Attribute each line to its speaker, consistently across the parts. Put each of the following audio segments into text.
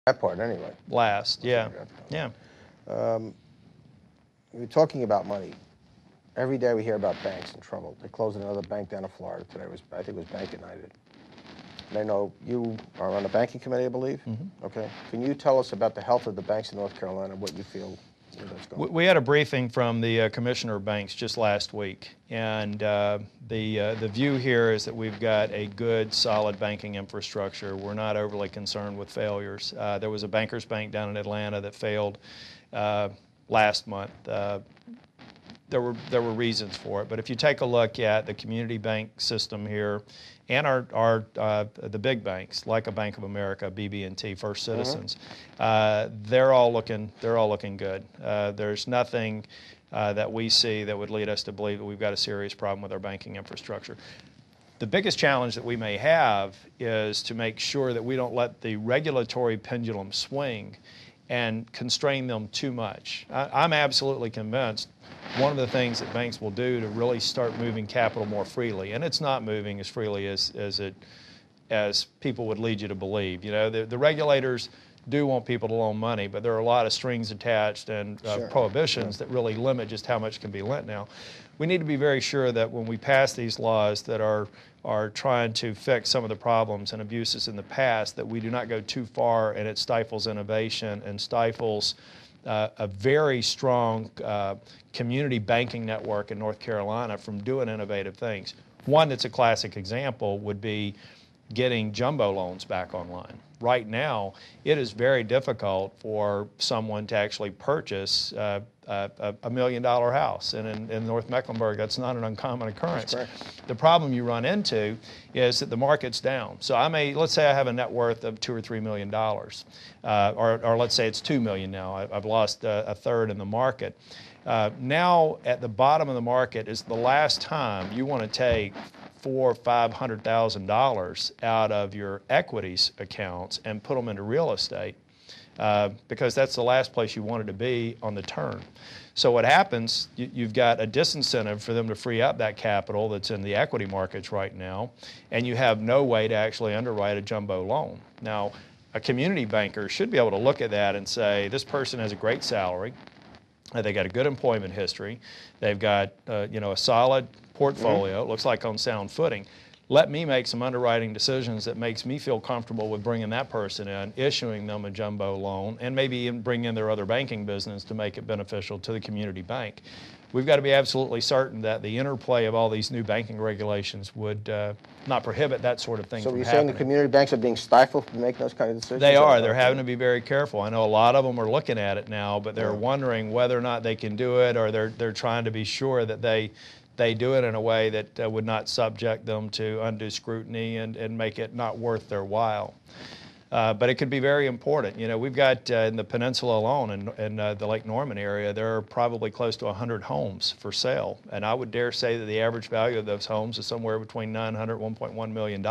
Speaker 1: That part anyway.
Speaker 2: Last, yeah, yeah.
Speaker 1: We're talking about money. Every day we hear about banks in trouble. They closed another bank down in Florida today. I think it was Bank United. And I know you are on the banking committee, I believe.
Speaker 2: Mm-hmm.
Speaker 1: Okay. Can you tell us about the health of the banks in North Carolina and what you feel that's going?
Speaker 2: We had a briefing from the Commissioner of Banks just last week, and the view here is that we've got a good, solid banking infrastructure. We're not overly concerned with failures. There was a Bankers Bank down in Atlanta that failed last month. There were reasons for it, but if you take a look at the community bank system here, and the big banks like a Bank of America, BB&T, First Citizens, they're all looking good. There's nothing that we see that would lead us to believe that we've got a serious problem with our banking infrastructure. The biggest challenge that we may have is to make sure that we don't let the regulatory pendulum swing and constrain them too much. I'm absolutely convinced one of the things that banks will do to really start moving capital more freely, and it's not moving as freely as people would lead you to believe. You know, the regulators do want people to loan money, but there are a lot of strings attached and prohibitions that really limit just how much can be lent now. We need to be very sure that when we pass these laws that are trying to fix some of the problems and abuses in the past, that we do not go too far and it stifles innovation and stifles a very strong community banking network in North Carolina from doing innovative things. One that's a classic example would be getting jumbo loans back online. Right now, it is very difficult for someone to actually purchase a $1 million house. And in North Mecklenburg, that's not an uncommon occurrence. The problem you run into is that the market's down. So let's say I have a net worth of $2 or $3 million, or let's say it's $2 million now. I've lost a third in the market. Now, at the bottom of the market is the last time you want to take $400,000 or $500,000 out of your equities accounts and put them into real estate, because that's the last place you wanted to be on the turn. So what happens, you've got a disincentive for them to free up that capital that's in the equity markets right now, and you have no way to actually underwrite a jumbo loan. Now, a community banker should be able to look at that and say, this person has a great salary, they got a good employment history, they've got a solid portfolio, it looks like on sound footing. Let me make some underwriting decisions that makes me feel comfortable with bringing that person in, issuing them a jumbo loan, and maybe even bring in their other banking business to make it beneficial to the community bank. We've got to be absolutely certain that the interplay of all these new banking regulations would not prohibit that sort of thing from happening.
Speaker 1: So you're saying the community banks are being stifled from making those kind of decisions?
Speaker 2: They are. They're having to be very careful. I know a lot of them are looking at it now, but they're wondering whether or not they can do it, or they're trying to be sure that they do it in a way that would not subject them to undue scrutiny and make it not worth their while. But it could be very important. You know, we've got in the peninsula alone, in the Lake Norman area, there are probably close to 100 homes for sale. And I would dare say that the average value of those homes is somewhere between $900 and $1.1 million.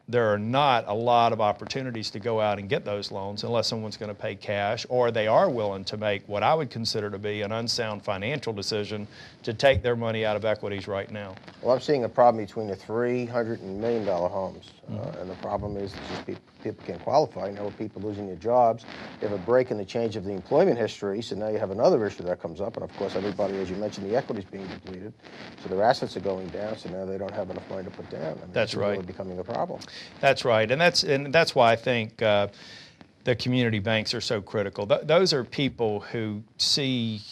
Speaker 2: There are not a lot of opportunities to go out and get those loans unless someone's going to pay cash, or they are willing to make what I would consider to be an unsound financial decision to take their money out of equities right now.
Speaker 1: Well, I'm seeing a problem between the $300 and $1 million homes. And the problem is just people can't qualify. Now with people losing their jobs, you have a break in the change of the employment history, so now you have another issue that comes up. And of course, everybody, as you mentioned, the equity's being depleted, so their assets are going down, so now they don't have enough money to put down. I mean,
Speaker 2: that's right.
Speaker 1: Really becoming a problem.
Speaker 2: That's right, and that's why I think the community banks are so critical. Those are people who see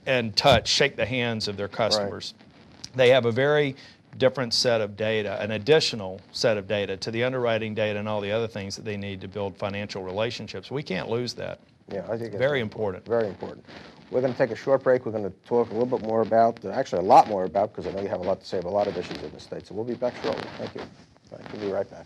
Speaker 2: and touch, shake the hands of their customers. Right. They have a very different set of data, an additional set of data to the underwriting data and all the other things that they need to build financial relationships. We can't lose that.
Speaker 1: Yeah, I think it's
Speaker 2: very important.
Speaker 1: Very important. We're going to take a short break. We're going to talk a little bit more about, actually a lot more about, because I know you have a lot to say about a lot of issues in the state. So we'll be back shortly. Thank you. We'll be right back.